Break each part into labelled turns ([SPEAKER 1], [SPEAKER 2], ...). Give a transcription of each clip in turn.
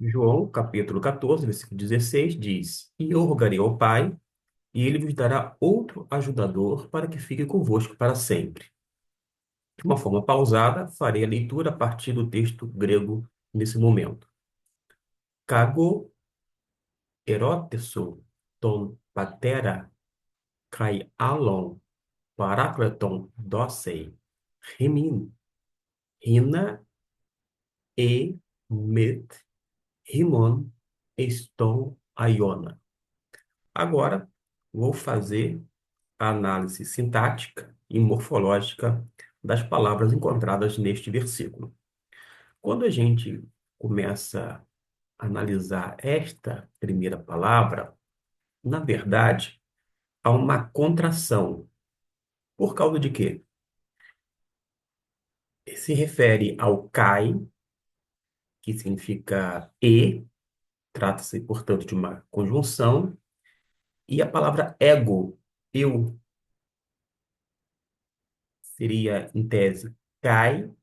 [SPEAKER 1] João, capítulo 14, versículo 16, diz: E eu rogarei ao Pai, e ele vos dará outro ajudador para que fique convosco para sempre. De uma forma pausada, farei a leitura a partir do texto grego nesse momento. Kago erotesso ton patera kai alon parakleton dosei remin hina e met rimon eston aiona. Agora, vou fazer a análise sintática e morfológica das palavras encontradas neste versículo. Quando a gente começa a analisar esta primeira palavra, na verdade, há uma contração. Por causa de quê? Se refere ao kai, que significa e, trata-se, portanto, de uma conjunção, e a palavra ego, eu, seria, em tese, kai,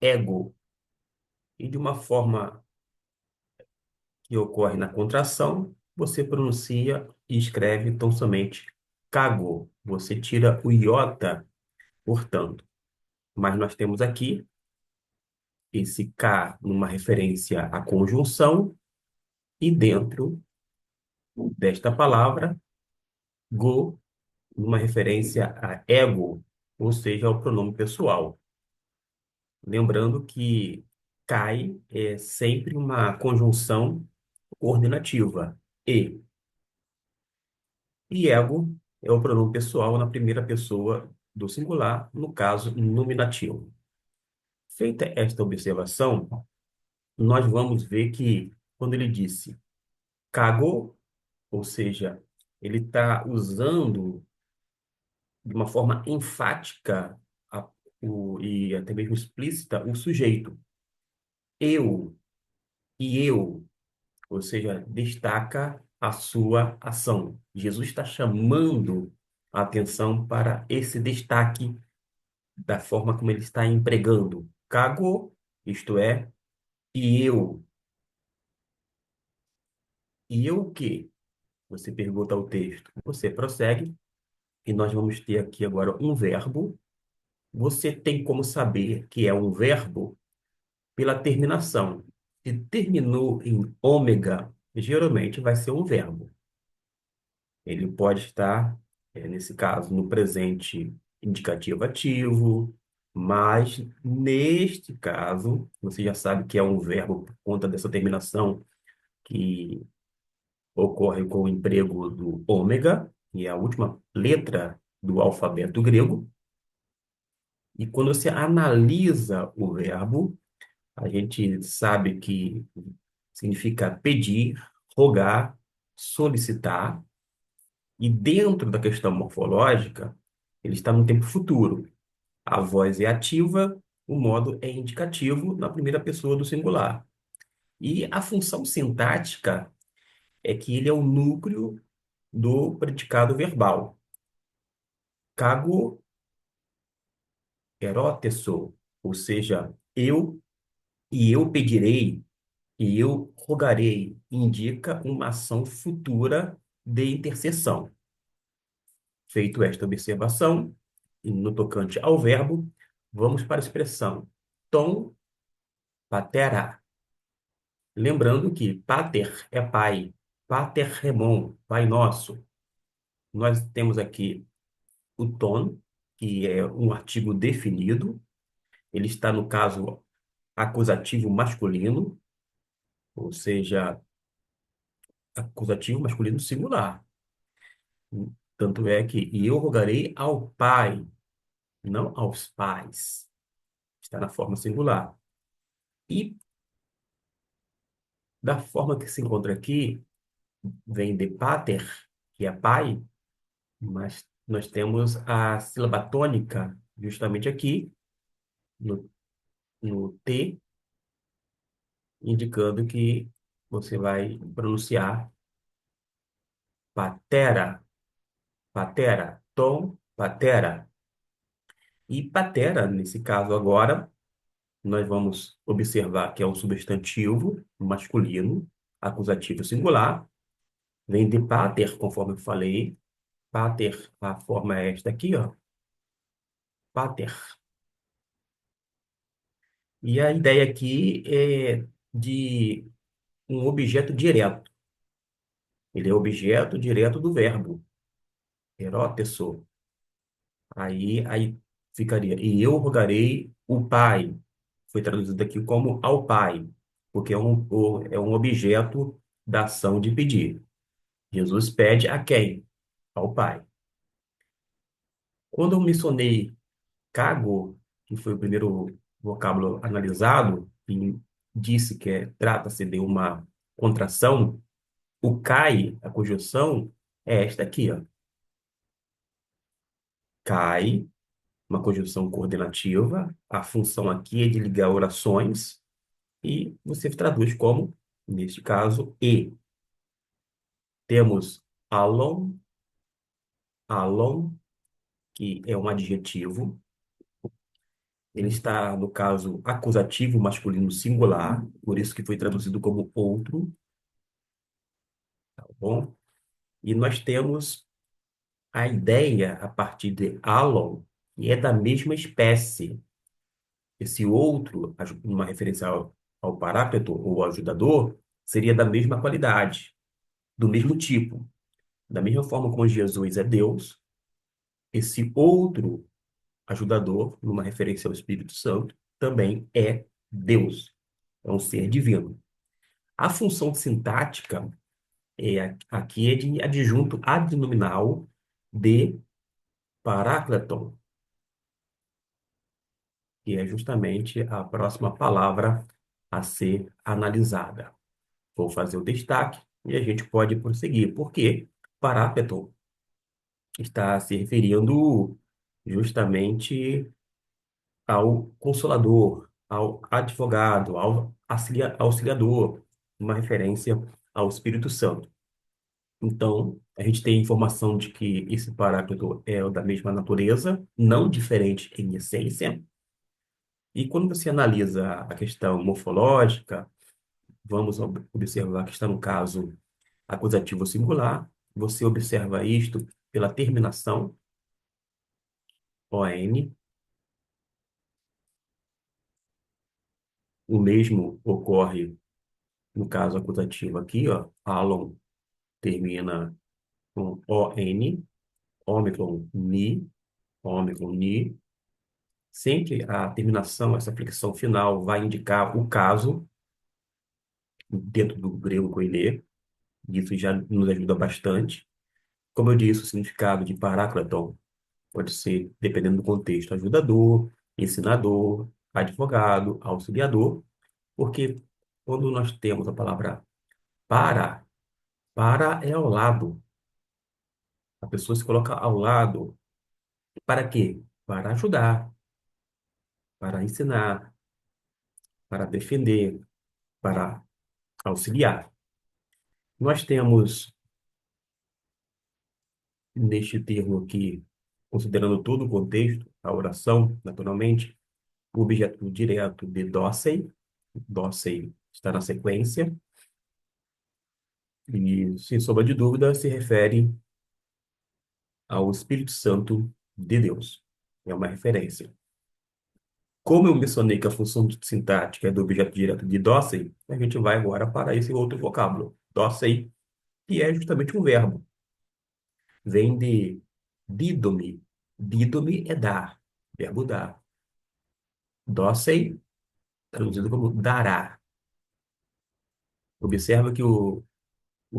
[SPEAKER 1] ego. E de uma forma que ocorre na contração, você pronuncia e escreve tão somente cago. Você tira o iota, portanto. Mas nós temos aqui esse K numa referência à conjunção e dentro desta palavra, go, numa referência a ego, ou seja, ao pronome pessoal. Lembrando que cai é sempre uma conjunção coordenativa. E ego é o pronome pessoal na primeira pessoa do singular, no caso, nominativo. Feita esta observação, nós vamos ver que quando ele disse cagou, ou seja, ele está usando de uma forma enfática e até mesmo explícita o sujeito. Eu e eu, ou seja, destaca a sua ação. Jesus está chamando a atenção para esse destaque da forma como ele está empregando. Cago, isto é, e eu. E eu o quê? Você pergunta ao texto. Você prossegue, e nós vamos ter aqui agora um verbo. Você tem como saber que é um verbo pela terminação. Se terminou em ômega, geralmente vai ser um verbo. Ele pode estar, nesse caso, no presente indicativo ativo, mas neste caso, você já sabe que é um verbo por conta dessa terminação que ocorre com o emprego do ômega, que é a última letra do alfabeto grego. E quando você analisa o verbo, a gente sabe que significa pedir, rogar, solicitar. E dentro da questão morfológica, ele está no tempo futuro. A voz é ativa, o modo é indicativo na primeira pessoa do singular. E a função sintática é que ele é o núcleo do predicado verbal. Cago erótesso, ou seja, eu e eu pedirei e eu rogarei, indica uma ação futura de intercessão. Feito esta observação, e no tocante ao verbo, vamos para a expressão tom patera. Lembrando que pater é pai, pater remon, pai nosso. Nós temos aqui o tom, que é um artigo definido, ele está no caso acusativo masculino, ou seja, acusativo masculino singular. Tanto é que e eu rogarei ao pai, não aos pais. Está na forma singular. E da forma que se encontra aqui, vem de pater, que é pai, mas nós temos a sílaba tônica justamente aqui, no, no T, indicando que você vai pronunciar patera, patera, tom, patera. E patera, nesse caso agora, nós vamos observar que é um substantivo masculino, acusativo singular, vem de pater, conforme eu falei. Pater, a forma é esta aqui, ó, pater. E a ideia aqui é de um objeto direto. Ele é objeto direto do verbo, eróteso. Aí ficaria, e eu rogarei o Pai. Foi traduzido aqui como ao Pai, porque é um objeto da ação de pedir. Jesus pede a quem? Ao Pai. Quando eu mencionei cago, que foi o primeiro vocábulo analisado, e disse que trata-se de uma contração, o cai, a conjunção, é esta aqui, ó. Cai, uma conjunção coordenativa. A função aqui é de ligar orações e você traduz como, neste caso, e. Temos alon, alon, que é um adjetivo. Ele está, no caso, acusativo masculino singular, por isso que foi traduzido como outro, tá bom? E nós temos a ideia a partir de alon, que é da mesma espécie. Esse outro, uma referência ao paráclito ou ajudador, seria da mesma qualidade, do mesmo tipo. Da mesma forma como Jesus é Deus, esse outro ajudador, numa referência ao Espírito Santo, também é Deus. É um ser divino. A função sintática aqui é de adjunto adnominal de parácleton, que é justamente a próxima palavra a ser analisada. Vou fazer o destaque e a gente pode prosseguir, porque parácleton está se referindo justamente ao consolador, ao advogado, ao auxiliador, uma referência ao Espírito Santo. Então, a gente tem informação de que esse paráclito é o da mesma natureza, não diferente em essência. E quando você analisa a questão morfológica, vamos observar que está no caso acusativo singular. Você observa isto pela terminação ON. O mesmo ocorre no caso acusativo aqui, ó. Alon termina com ON, ômicron, ni. Sempre a terminação, essa flexão final, vai indicar o caso dentro do grego koiné. Isso já nos ajuda bastante. Como eu disse, o significado de parácleton pode ser, dependendo do contexto, ajudador, ensinador, advogado, auxiliador, porque quando nós temos a palavra para, para é ao lado. A pessoa se coloca ao lado. Para quê? Para ajudar, para ensinar, para defender, para auxiliar. Nós temos, neste termo aqui, considerando todo o contexto, a oração, naturalmente, o objeto direto de dócei. Dócei está na sequência. E, sem sombra de dúvida, se refere ao Espírito Santo de Deus. É uma referência. Como eu mencionei que a função sintática é do objeto direto de dócei, a gente vai agora para esse outro vocábulo, dócei, que é justamente um verbo. Vem de dídome. Dídome é dar, verbo dar. Dócei, traduzido como dará. Observa que o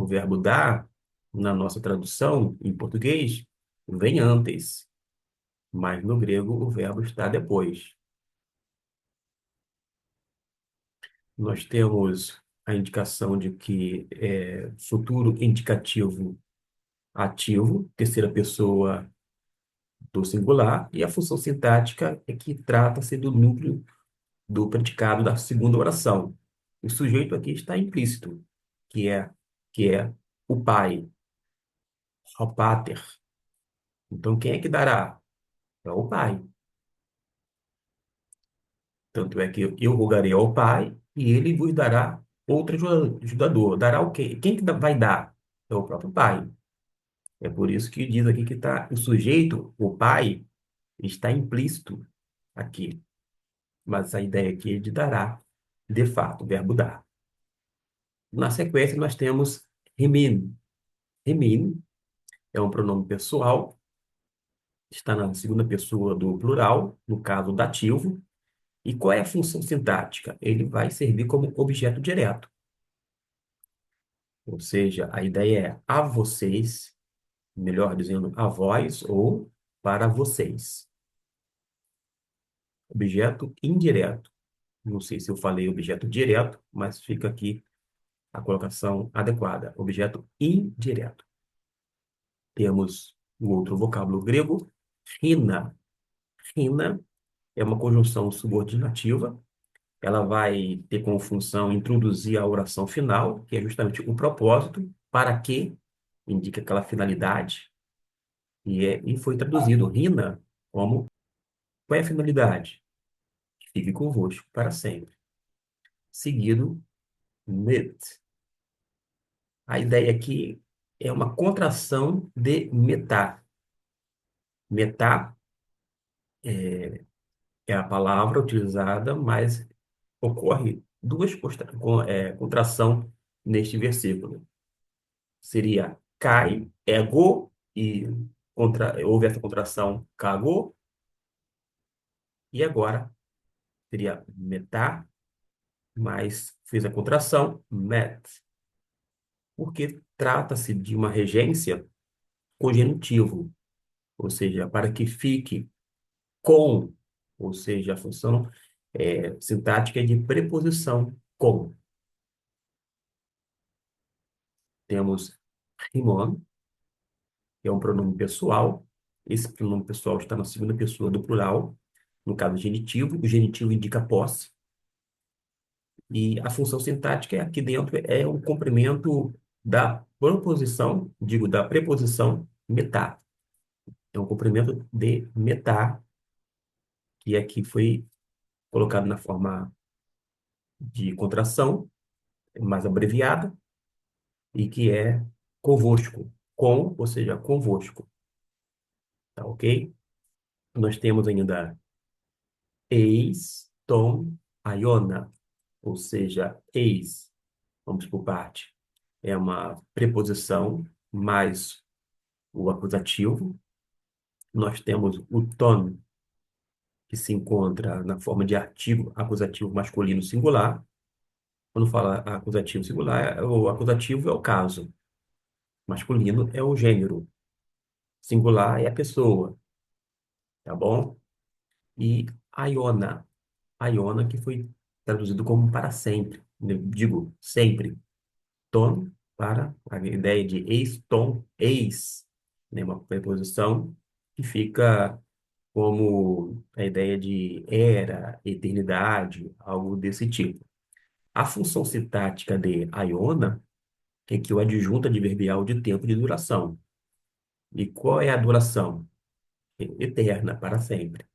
[SPEAKER 1] verbo dar, na nossa tradução em português, vem antes, mas no grego o verbo está depois. Nós temos a indicação de que é futuro indicativo ativo, terceira pessoa do singular, e a função sintática é que trata-se do núcleo do predicado da segunda oração. O sujeito aqui está implícito, que é, que é o pai, o pater. Então, quem é que dará? É o pai. Tanto é que eu rogarei ao Pai e ele vos dará outro ajudador. Dará o quê? Quem que vai dar? É o próprio Pai. É por isso que diz aqui que tá, o sujeito, o Pai, está implícito aqui. Mas a ideia aqui é de dará, de fato, o verbo dar. Na sequência, nós temos remin. Remin é um pronome pessoal, está na segunda pessoa do plural, no caso dativo. E qual é a função sintática? Ele vai servir como objeto direto. Ou seja, a ideia é a vocês, melhor dizendo, a vós ou para vocês. Objeto indireto. Não sei se eu falei objeto direto, mas fica aqui a colocação adequada. Objeto indireto. Temos o outro vocábulo grego, rina. Rina é uma conjunção subordinativa. Ela vai ter como função introduzir a oração final, que é justamente o propósito, para que indica aquela finalidade. E foi traduzido rina como qual é a finalidade? Que fique convosco para sempre. Seguido, met. A ideia aqui é uma contração de metá. Metá é a palavra utilizada, mas ocorre duas contração neste versículo. Seria kai, ego, e houve essa contração kago, e agora seria metá, mas fez a contração met, porque trata-se de uma regência congenitivo, ou seja, para que fique com, ou seja, a função sintática é de preposição com. Temos rimon, que é um pronome pessoal. Esse pronome pessoal está na segunda pessoa do plural, no caso genitivo. O genitivo indica posse. E a função sintática aqui dentro é o complemento da proposição, digo, da preposição metá. É um complemento de metá, que aqui foi colocado na forma de contração, mais abreviada, e que é convosco. Com, ou seja, convosco. Tá ok? Nós temos ainda eis, tom, aiona, ou seja, eis, vamos por parte, é uma preposição mais o acusativo. Nós temos o ton, que se encontra na forma de artigo acusativo masculino singular. Quando fala acusativo singular, o acusativo é o caso, masculino é o gênero, singular é a pessoa, tá bom? E aiona, aiona que foi traduzido como para sempre, né? Digo, sempre. Ton para a ideia de ex-tom, ex, né? Uma preposição que fica como a ideia de era, eternidade, algo desse tipo. A função sintática de aiona é que o adjunto adverbial de tempo de duração. E qual é a duração? Eterna, para sempre.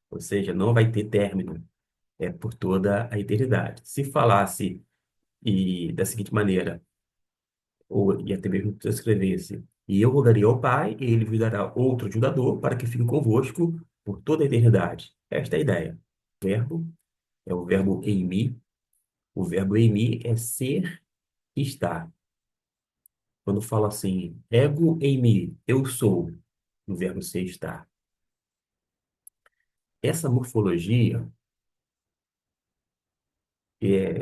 [SPEAKER 1] Ou seja, não vai ter término, é por toda a eternidade. Se falasse da seguinte maneira, e até mesmo se escrevesse, e eu rogaria ao Pai, e ele vos dará outro ajudador para que fique convosco por toda a eternidade. Esta é a ideia. O verbo é o verbo eimi. O verbo eimi é ser e estar. Quando fala assim, ego eimi, eu sou, o verbo ser e estar. Essa morfologia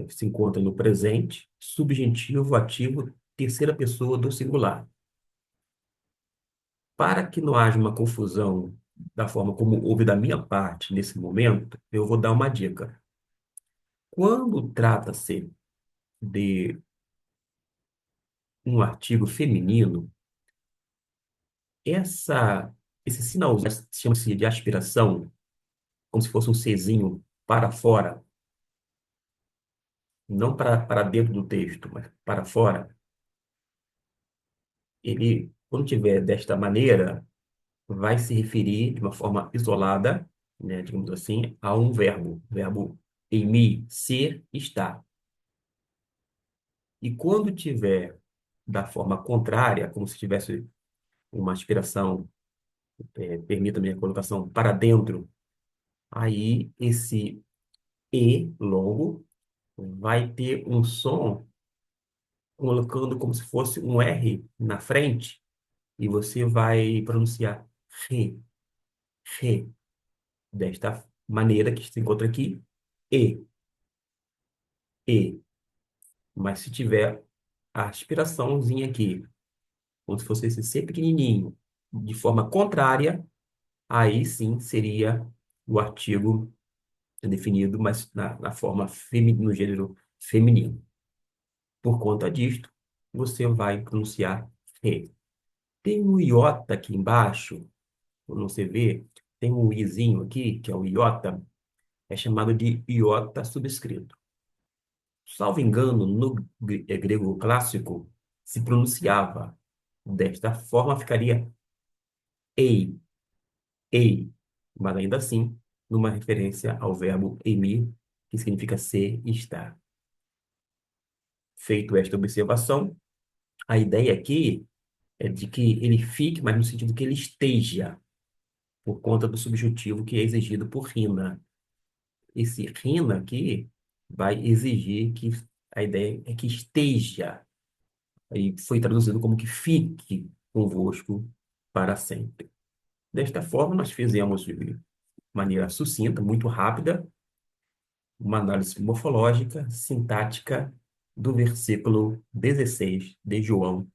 [SPEAKER 1] se encontra no presente, subjuntivo, ativo, terceira pessoa do singular. Para que não haja uma confusão da forma como houve da minha parte nesse momento, eu vou dar uma dica. Quando trata-se de um artigo feminino, esse sinalzinho chama-se de aspiração, como se fosse um Czinho para fora, não para dentro do texto, mas para fora. Ele, quando tiver desta maneira, vai se referir de uma forma isolada, né, digamos assim, a um verbo, verbo Em mi, ser, estar. E quando tiver da forma contrária, como se tivesse uma aspiração, permita-me a colocação, para dentro, aí esse E longo vai ter um som colocando como se fosse um R na frente e você vai pronunciar re, re, desta maneira que se encontra aqui, e, e. Mas se tiver a aspiraçãozinha aqui, como se fosse esse C pequenininho, de forma contrária, aí sim seria o artigo definido, mas na forma feminino, no gênero feminino. Por conta disto, você vai pronunciar re. Tem um iota aqui embaixo, quando você vê, tem um izinho aqui, que é o iota, é chamado de iota subscrito. Salvo engano, no grego clássico, se pronunciava desta forma, ficaria ei, ei, mas ainda assim, numa referência ao verbo emir, que significa ser e estar. Feito esta observação, a ideia aqui é de que ele fique, mas no sentido que ele esteja, por conta do subjuntivo que é exigido por rima. Esse rima aqui vai exigir que a ideia é que esteja. Aí foi traduzido como que fique convosco para sempre. Desta forma, nós fizemos de maneira sucinta, muito rápida, uma análise morfológica, sintática do versículo 16 de João,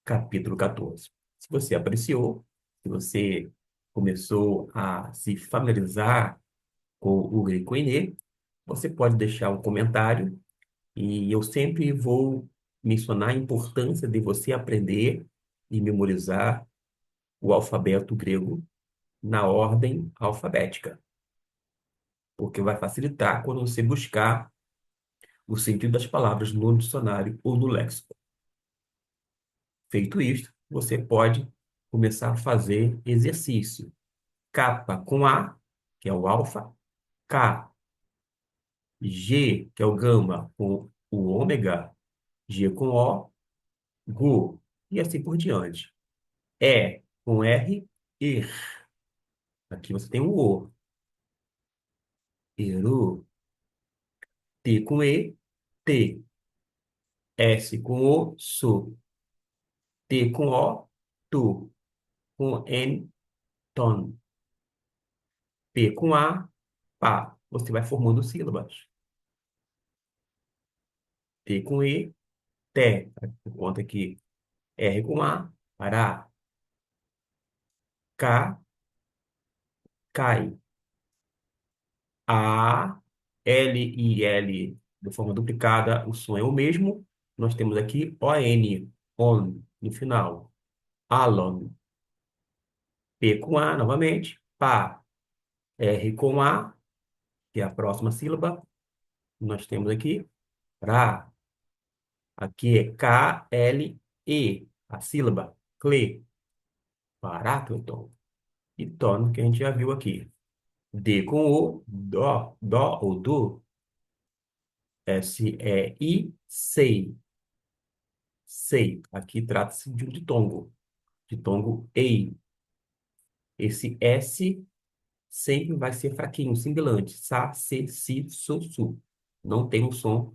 [SPEAKER 1] capítulo 14. Se você apreciou, se você começou a se familiarizar com o grego Koiné, você pode deixar um comentário e eu sempre vou mencionar a importância de você aprender e memorizar o alfabeto grego na ordem alfabética, porque vai facilitar quando você buscar o sentido das palavras no dicionário ou no léxico. Feito isto, você pode começar a fazer exercício. Capa com A, que é o alfa, K, G, que é o gama, com o ômega, G com O, Gu, e assim por diante. E com R, IR. Aqui você tem o O. Eru. T com E, T. S com O, SU. T com O, TU. Com N, TON. P com A, PA. Você vai formando sílabas. T com E, TE. Por conta aqui. R com A, Pará. K, CAI. A, L e L de forma duplicada, o som é o mesmo. Nós temos aqui ON, ON, no final. Alon. P com A novamente. Pá. R com A, que é a próxima sílaba. Nós temos aqui Ra. Aqui é K-L-E, a sílaba. Cle. Paráclito. E tono, que a gente já viu aqui. D com O, Dó. Dó ou Do. S-E-I, Sei. Sei. Aqui trata-se de um ditongo. Ditongo EI. Esse S sempre vai ser fraquinho, sibilante. Sa, se, si, su, su. Não tem um som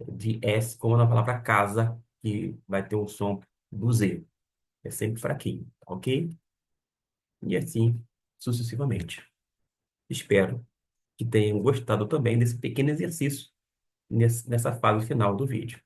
[SPEAKER 1] de S como na palavra casa, que vai ter um som do Z. É sempre fraquinho, tá ok? E assim sucessivamente. Espero que tenham gostado também desse pequeno exercício nessa fase final do vídeo.